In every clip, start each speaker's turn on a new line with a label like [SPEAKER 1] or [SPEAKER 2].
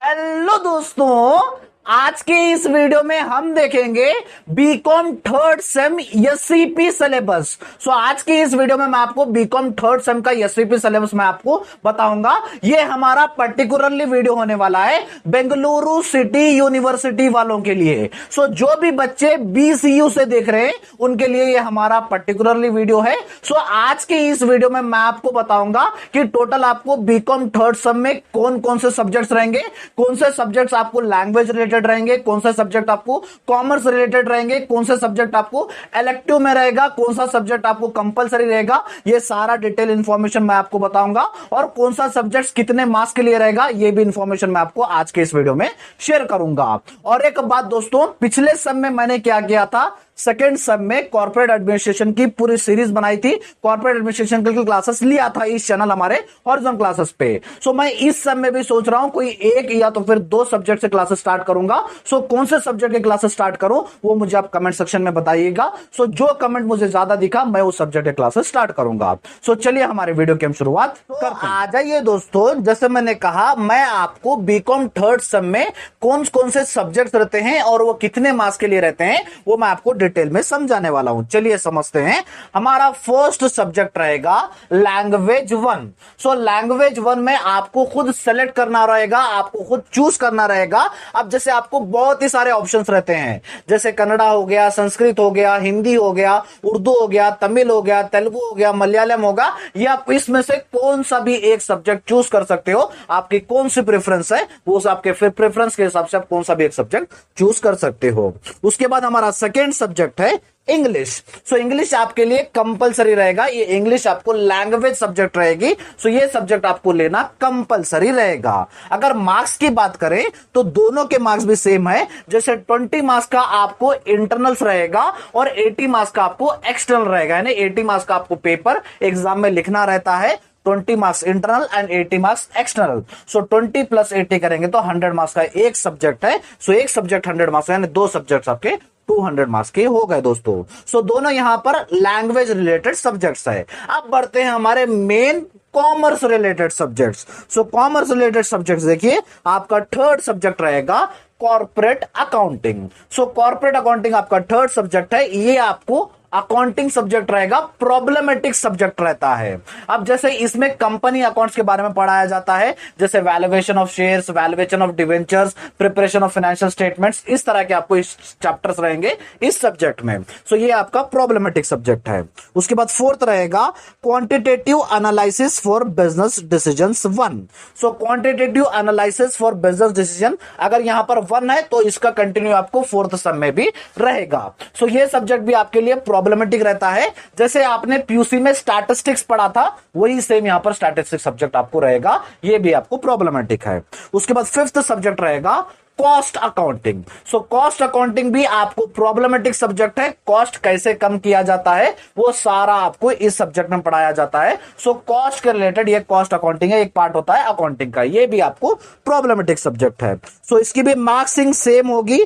[SPEAKER 1] Hello दोस्तों, आज के इस वीडियो में हम देखेंगे BCom third sem SCP syllabus. आज के इस वीडियो में मैं आपको बीकॉम थर्ड सेम का एससीपी सिलेबस मैं आपको बताऊंगा। ये हमारा पर्टिकुलरली वीडियो होने वाला है बेंगलुरु सिटी यूनिवर्सिटी वालों के लिए। जो भी बच्चे बीसीयू से देख रहे हैं उनके लिए ये हमारा पर्टिकुलरली वीडियो है। आज के इस वीडियो में मैं आपको बताऊंगा कि टोटल आपको बीकॉम थर्ड सेम में कौन कौन से सब्जेक्ट्स रहेंगे, कौन से सब्जेक्ट्स आपको लैंग्वेज रिलेटेड रहेंगे, कौन सा सब्जेक्ट आपको कॉमर्स रिलेटेड रहेंगे, कौन सा सब्जेक्ट आपको इलेक्टिव में रहेगा, कौन सा सब्जेक्ट आपको कंपलसरी रहेगा। ये सारा डिटेल इंफॉर्मेशन मैं आपको बताऊंगा और कौन सा सब्जेक्ट कितने मार्क्स के लिए रहेगा ये भी इंफॉर्मेशन मैं आपको आज के इस वीडियो में शेयर करूंगा। और एक बात दोस्तों, पिछले सेम में मैंने क्या किया था, सेकेंड सेम में कॉर्पोरेट एडमिनिस्ट्रेशन की पूरी सीरीज बनाई थी, कॉर्पोरेट एडमिनिस्ट्रेशन की क्लासेस लिया था इस चैनल हमारे हॉरिजॉन्टल क्लासेस पे। मैं इस सेम में भी सोच रहा हूं कोई एक या तो फिर दो सब्जेक्ट से क्लासेस स्टार्ट करूंगा। कौन से सब्जेक्ट के क्लासेस स्टार्ट करूं वो मुझे आप कमेंट सेक्शन में बताइएगा। जो कमेंट मुझे ज्यादा दिखा मैं उस सब्जेक्ट के क्लासेस स्टार्ट करूंगा। चलिए हमारे वीडियो की हम शुरुआत करते हैं। आ जाइए दोस्तों, जैसे मैंने कहा मैं आपको बीकॉम थर्ड सेम में कौन कौन से सब्जेक्ट रहते हैं और वो कितने मार्क्स के लिए रहते हैं वो मैं आपको डिटेल में समझाने वाला हूं। चलिए समझते हैं। हमारा फर्स्ट सब्जेक्ट रहेगा लैंग्वेज वन। लैंग्वेज वन में आपको खुद सेलेक्ट करना रहेगा, आपको खुद चूज करना रहेगा। अब जैसे आपको बहुत ही सारे ऑप्शंस रहते हैं, जैसे कन्नड़ा हो गया, संस्कृत हो गया, हिंदी हो गया, उर्दू हो गया, तमिल हो गया, तेलुगु हो गया, मलयालम होगा। या आप इसमें से कौन सा भी एक सब्जेक्ट चूज कर सकते हो। आपकी कौन सी प्रेफरेंस है वो आपके प्रेफरेंस के हिसाब से आप कौन सा भी एक सब्जेक्ट चूज कर सकते हो। उसके बाद हमारा सेकेंड सब्जेक्ट है इंग्लिश। इंग्लिश आपके लिए कंपलसरी रहेगा। ये इंग्लिश आपको लैंग्वेज सब्जेक्ट रहेगी। ये सब्जेक्ट आपको लेना कंपलसरी रहेगा। अगर मार्क्स की बात करें तो दोनों के मार्क्स भी सेम है। जैसे 20 मार्क्स का आपको इंटरनल्स रहेगा और 80 मार्क्स का आपको एक्सटर्नल रहेगा। यानी 80 मार्क्स का आपको पेपर एग्जाम में लिखना रहता है, 20 marks internal and 80 marks external. 20 plus 80 करेंगे तो 100 मार्क्स का एक सब्जेक्ट है। एक सब्जेक्ट 100 मार्क्स यानी दो सब्जेक्ट आपके 200 मार्क्स के हो गए दोस्तों। दोनों यहां पर लैंग्वेज रिलेटेड सब्जेक्ट्स है। अब बढ़ते हैं हमारे main commerce related subjects. Commerce related subjects देखिए, आपका थर्ड सब्जेक्ट रहेगा कॉर्पोरेट अकाउंटिंग। कॉर्पोरेट अकाउंटिंग आपका थर्ड सब्जेक्ट है। ये आपको अकाउंटिंग सब्जेक्ट रहेगा, प्रॉब्लमेटिक सब्जेक्ट रहता है। अब जैसे इसमें कंपनी अकाउंट्स के बारे में पढ़ाया जाता है, जैसे valuation of shares, valuation of debentures, preparation of financial statements, इस तरह के आपको इस चैप्टर्स रहेंगे इस सब्जेक्ट में। ये आपका प्रॉब्लमेटिक सब्जेक्ट है। उसके बाद फोर्थ रहेगा quantitative analysis for business decisions 1। Quantitative analysis for business decision अगर यहां पर 1 है तो इसका कंटिन्यू आपको फोर्थ सेम में भी रहेगा। ये सब्जेक्ट भी आपके लिए प्रॉब्लमेटिक रहता है। जैसे आपने पीयूसी में स्टैटिस्टिक्स पढ़ा था वही सेम यहां पर स्टैटिस्टिक्स सब्जेक्ट आपको रहेगा। ये भी आपको प्रॉब्लमेटिक है। उसके बाद फिफ्थ सब्जेक्ट रहेगा कॉस्ट अकाउंटिंग। कॉस्ट अकाउंटिंग भी आपको प्रॉब्लमेटिक सब्जेक्ट है। कॉस्ट कैसे कम किया जाता है वो सारा आपको इस सब्जेक्ट में पढ़ाया जाता है। कॉस्ट के रिलेटेड ये कॉस्ट अकाउंटिंग है, एक पार्ट होता है अकाउंटिंग का। ये भी आपको प्रॉब्लमेटिक सब्जेक्ट है। इसकी भी मार्क्सिंग सेम होगी।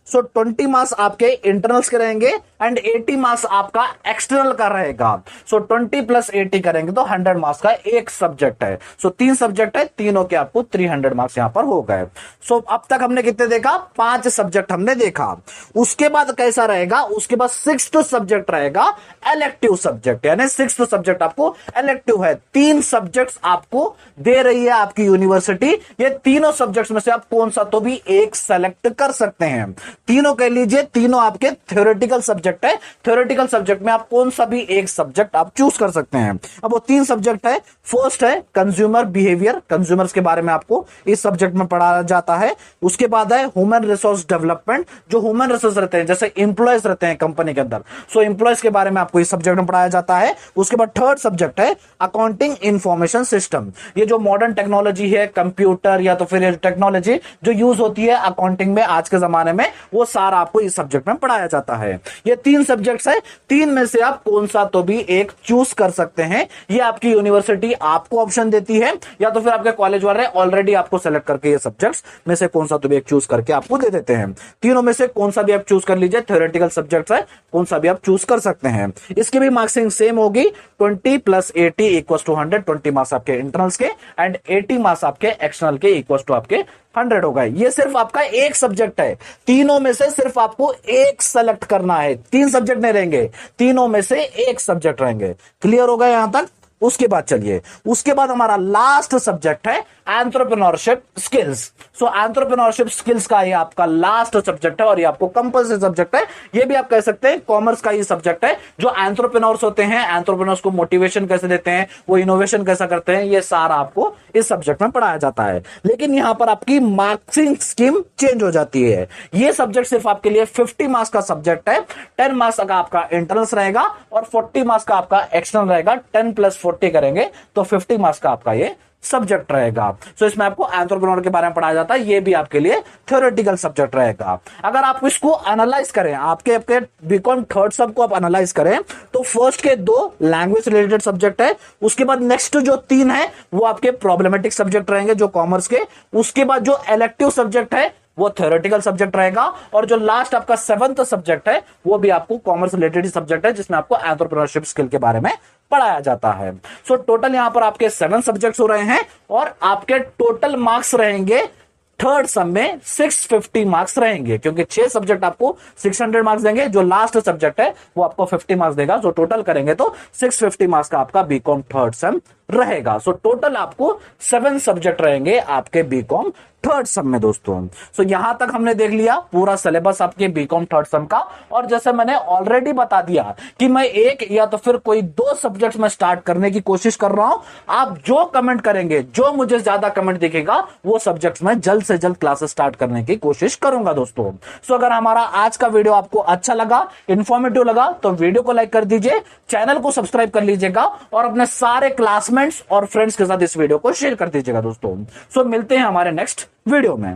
[SPEAKER 1] 20 मार्क्स आपके इंटरनल्स के रहेंगे एंड 80 मार्क्स आपका एक्सटर्नल का रहेगा। 20 प्लस 80 करेंगे तो 100 मार्क्स का एक सब्जेक्ट है। 3 सब्जेक्ट है, तीनों के आपको 300 मार्क्स यहां पर हो गए। अब तक हमने कितने देखा, 5 सब्जेक्ट हमने देखा। उसके बाद कैसा रहेगा, उसके बाद 6th सब्जेक्ट रहेगा इलेक्टिव सब्जेक्ट। यानी 6th सब्जेक्ट आपको इलेक्टिव है। 3 सब्जेक्ट्स आपको दे रही है आपकी यूनिवर्सिटी। ये तीनों सब्जेक्ट्स में से आप कौन सा तो भी एक सेलेक्ट कर सकते हैं। तीनों कह लीजिए, तीनों आपके थ्योरेटिकल सब्जेक्ट है। थ्योरेटिकल सब्जेक्ट में आप कौन सा भी एक सब्जेक्ट आप चूज कर सकते हैं। अब वो 3 सब्जेक्ट है। फर्स्ट है कंज्यूमर बिहेवियर, कंज्यूमर्स के बारे में आपको इस सब्जेक्ट में पढ़ाया जाता है। उसके बाद है ह्यूमन रिसोर्स डेवलपमेंट, जो ह्यूमन रिसोर्स रहते हैं जैसे इंप्लॉयज रहते हैं कंपनी के अंदर, इंप्लॉयज के बारे में आपको इस सब्जेक्ट में पढ़ाया जाता है। उसके बाद थर्ड सब्जेक्ट है अकाउंटिंग इंफॉर्मेशन सिस्टम। ये जो मॉडर्न टेक्नोलॉजी है, कंप्यूटर या तो फिर टेक्नोलॉजी जो यूज होती है अकाउंटिंग में आज के जमाने में, वो सारा आपको इस सब्जेक्ट में पढ़ाया जाता है। ये 3 सब्जेक्ट्स है। 3 में से आप कौन सा तो भी एक चूज कर सकते हैं। ये आपकी यूनिवर्सिटी आपको ऑप्शन देती है या तो फिर आपके कॉलेज वाले ऑलरेडी आपको सेलेक्ट करके ये सब्जेक्ट्स में से कौन सा तो भी एक चूज करके आपको दे देते हैं। तीनों में से कौन सा भी आप चूज कर लीजिए। थ्योरेटिकल सब्जेक्ट्स है, कौन सा भी आप चूज कर सकते हैं। इसकी भी मार्क्सिंग सेम होगी। 20 प्लस 80 इक्वल टू 100। 20 मार्क्स आपके इंटरनल्स के एंड 80 मार्क्स आपके एक्सटर्नल के इक्वल टू आपके 100 हो गए। ये सिर्फ आपका एक सब्जेक्ट है, तीनों में से सिर्फ आपको एक सेलेक्ट करना है, 3 सब्जेक्ट नहीं रहेंगे, तीनों में से एक सब्जेक्ट रहेंगे। क्लियर हो गया यहां तक? उसके बाद चलिए, उसके बाद हमारा लास्ट सब्जेक्ट है एंटरप्रेन्योरशिप स्किल्स। सो एंटरप्रेन्योरशिप स्किल्स का ये आपका लास्ट सब्जेक्ट है और ये आपको कंपल्सरी सब्जेक्ट है। ये भी आप कह सकते हैं कॉमर्स का ही सब्जेक्ट है। जो एंटरप्रेन्योर्स होते हैं, एंटरप्रेन्योर्स को मोटिवेशन कैसे देते हैं, वो इनोवेशन कैसा करते हैं, ये सारा आपको इस सब्जेक्ट में पढ़ाया जाता है। लेकिन यहां पर आपकी मार्क्सिंग स्कीम चेंज हो जाती है। ये सब्जेक्ट सिर्फ आपके लिए 50 मार्क्स का सब्जेक्ट है। 10 मार्क्स का आपका इंटरनल्स रहेगा और 40 मार्क्स का आपका एक्सटर्नल रहेगा। 10 + 40 करेंगे तो 50 मार्क्स का आपका ये सब्जेक्ट रहेगा। सो इसमें आपको एंटरप्रेन्योर के बारे में पढ़ाया जाता है। ये भी आपके लिए थ्योरेटिकल सब्जेक्ट रहेगा। अगर आप इसको एनालाइज करें, आपके बीकॉम थर्ड सेम को आप एनालाइज करें, तो फर्स्ट के 2 लैंग्वेज रिलेटेड सब्जेक्ट है। उसके बाद नेक्स्ट जो 3 है वो आपके प्रॉब्लमेटिक सब्जेक्ट रहेंगे जो कॉमर्स के। उसके बाद जो इलेक्टिव सब्जेक्ट है वो थ्योरेटिकल सब्जेक्ट रहेगा। और जो लास्ट आपका 7th सब्जेक्ट है वो भी आपको कॉमर्स रिलेटेड सब्जेक्ट है, जिसमें आपको एंटरप्रेन्योरशिप स्किल के बारे में पढ़ाया जाता है। सो टोटल यहां पर आपके 7 सब्जेक्ट्स हो रहे हैं और आपके टोटल मार्क्स रहेंगे थर्ड सम में 650 मार्क्स रहेंगे, क्योंकि 6 सब्जेक्ट आपको 600 मार्क्स देंगे। जो लास्ट सब्जेक्ट है वो आपको 50 मार्क्स देगा। जो टोटल करेंगे तो 650 मार्क्स का आपका बीकॉम थर्ड सम रहेगा। सो टोटल आपको 7 सब्जेक्ट रहेंगे आपके बीकॉम थर्ड सम में दोस्तों। सो यहां तक हमने देख लिया पूरा सिलेबस आपके बीकॉम थर्ड सम का। और जैसे मैंने ऑलरेडी बता दिया कि मैं एक या तो फिर कोई 2 सब्जेक्ट्स में स्टार्ट करने की कोशिश कर रहा हूं। आप जो कमेंट करेंगे, जो मुझे ज्यादा कमेंट दिखेगा, वो सब्जेक्ट्स में जल्द से जल्द क्लासेस स्टार्ट करने की कोशिश करूंगा दोस्तों। सो अगर हमारा आज का वीडियो आपको अच्छा लगा, इंफॉर्मेटिव लगा, तो वीडियो को लाइक कर दीजिए, चैनल को सब्सक्राइब कर लीजिएगा और अपने सारे क्लासमेट्स और फ्रेंड्स के साथ इस वीडियो को शेयर कर दीजिएगा दोस्तों। सो मिलते हैं हमारे नेक्स्ट वीडियो में।